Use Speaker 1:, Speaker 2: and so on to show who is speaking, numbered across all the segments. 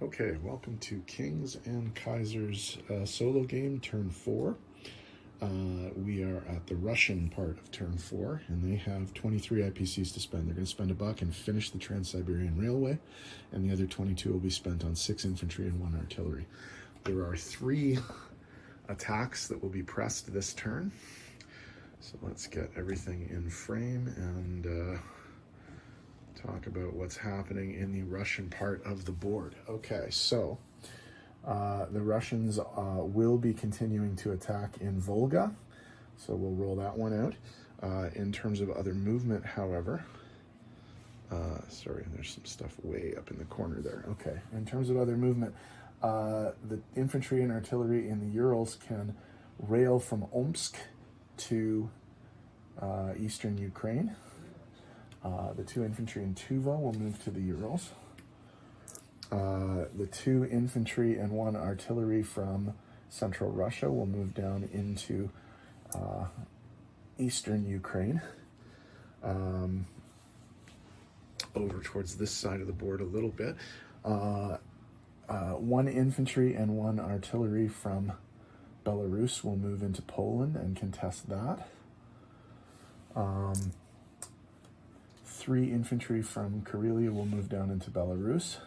Speaker 1: Okay, welcome to Kings and Kaisers solo game, turn 4. We are at the Russian part of turn 4, and they have 23 IPCs to spend. They're going to spend $1 and finish the Trans-Siberian Railway, and the other 22 will be spent on 6 infantry and 1 artillery. There are 3 attacks that will be pressed this turn. So let's get everything in frame and talk about what's happening in the Russian part of the board. Okay, so the Russians will be continuing to attack in Volga, so we'll roll that one out. In terms of other movement, however, sorry, there's some stuff way up in the corner there. Okay, in terms of other movement, the infantry and artillery in the Urals can rail from Omsk to eastern Ukraine. The 2 infantry in Tuva will move to the Urals. The 2 infantry and 1 artillery from central Russia will move down into eastern Ukraine. Over towards this side of the board a little bit. 1 infantry and 1 artillery from Belarus will move into Poland and contest that. 3 infantry from Karelia will move down into Belarus.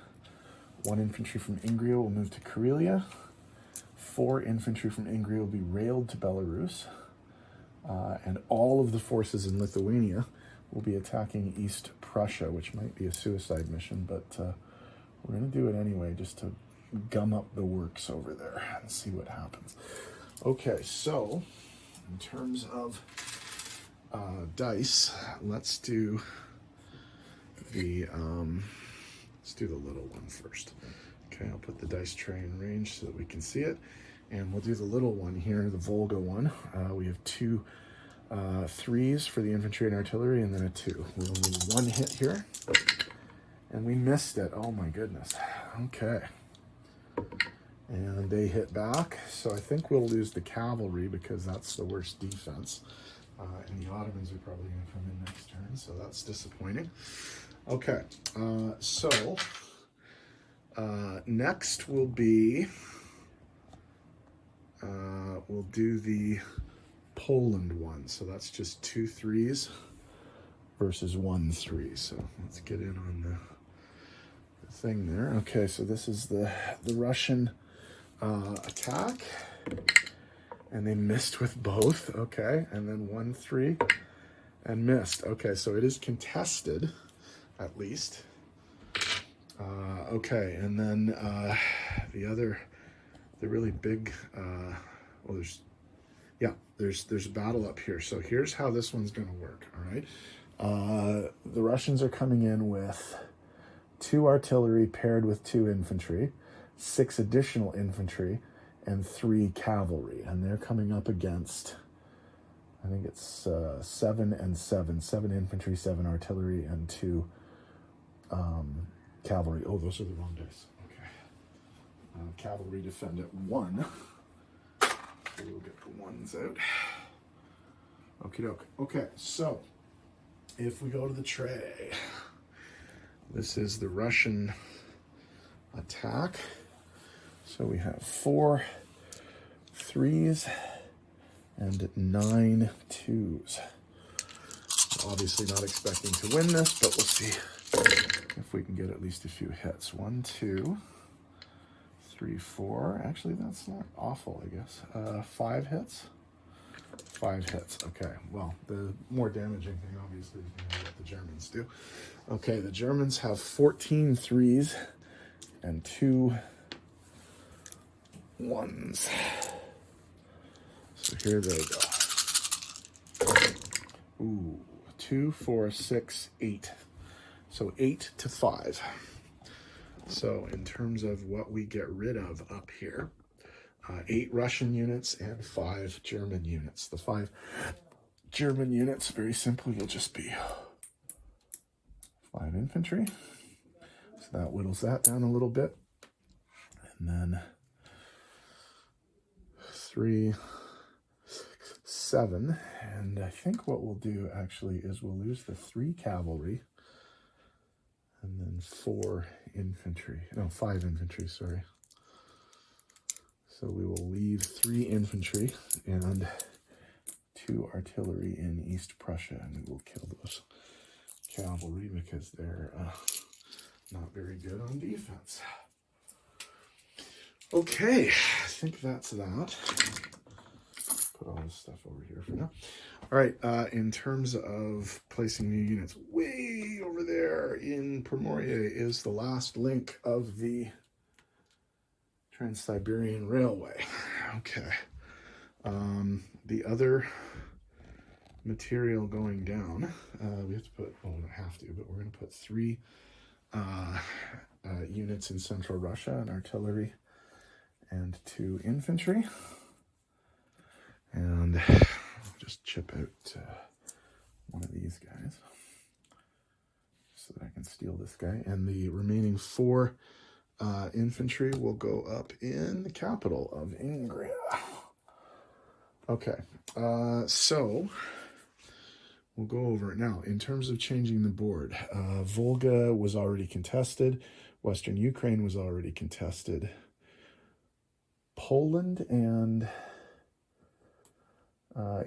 Speaker 1: 1 infantry from Ingria will move to Karelia. 4 infantry from Ingria will be railed to Belarus. And all of the forces in Lithuania will be attacking East Prussia, which might be a suicide mission, but we're going to do it anyway just to gum up the works over there and see what happens. Okay, so in terms of dice, let's do the little one first. Okay, I'll put the dice tray in range so that we can see it, and we'll do the little one here, the Volga one. We have 2 3s for the infantry and artillery, and then a 2. We'll need 1 hit here, and we missed it. Oh my goodness. Okay, and they hit back, so I think we'll lose the cavalry because that's the worst defense. And the Ottomans are probably going to come in next turn, so that's disappointing. Okay, so next will be, we'll do the Poland one. So that's just 2 3s versus 1 3. So let's get in on the thing there. Okay, so this is the Russian attack. And they missed with both, okay, and then 1 3 and missed. Okay, so it is contested, at least. Okay, and then the really big, well, there's a battle up here. So here's how this one's going to work, all right? The Russians are coming in with 2 artillery paired with 2 infantry, 6 additional infantry, and 3 cavalry, and they're coming up against, I think it's 7 and 7, 7 infantry, 7 artillery, and 2 cavalry. Oh, those are the wrong dice. Okay. Cavalry defend at 1. So we'll get the 1s out. Okie doke. Okay, so if we go to the tray, this is the Russian attack. So we have 4 3s and 9 2s. Obviously not expecting to win this, but we'll see if we can get at least a few hits. 1 2 3 4. Actually, that's not awful, I guess. 5 hits. 5 hits. Okay, well, the more damaging thing, obviously, is going to be what the Germans do. Okay, the Germans have 14 3s and 2 1s. So here they go. Ooh, 2 4 6 8. So 8 to 5. So in terms of what we get rid of up here, 8 Russian units and 5 German units. The 5 German units, very simply, will just be 5 infantry. So that whittles that down a little bit. And then 3, 6, 7. And I think what we'll do actually is we'll lose the 3 cavalry. and then 5 infantry, sorry. So we will leave 3 infantry and 2 artillery in East Prussia, and we will kill those cavalry because they're not very good on defense. Okay, I think that's that. Put all this stuff over here for now. All right, in terms of placing new units, way over there in Primorye is the last link of the Trans-Siberian Railway. Okay. The other material going down, we have to put, well, we don't have to, but we're going to put 3 units in central Russia, an artillery and 2 infantry. And I'll just chip out one of these guys so that I can steal this guy. And the remaining 4 infantry will go up in the capital of Ingria. Okay, so we'll go over it now. In terms of changing the board, Volga was already contested. Western Ukraine was already contested. Poland and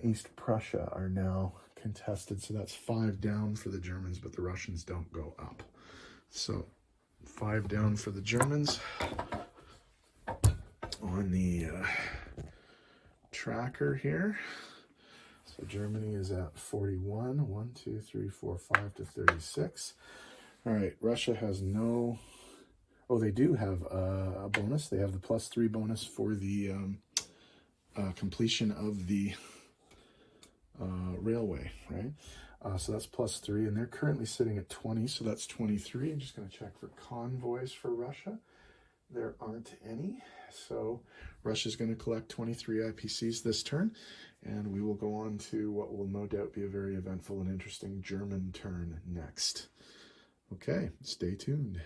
Speaker 1: East Prussia are now contested, so that's 5 down for the Germans, but the Russians don't go up. So 5 down for the Germans. On the tracker here, so Germany is at 41. 1, 2, 3, 4, 5 to 36. All right, Russia has no... Oh, they do have a bonus. They have the +3 bonus for the completion of the railway, right? So that's +3, and they're currently sitting at 20, so that's 23. I'm just going to check for convoys for Russia. There aren't any, so Russia's going to collect 23 IPCs this turn, and we will go on to what will no doubt be a very eventful and interesting German turn next. Okay, stay tuned.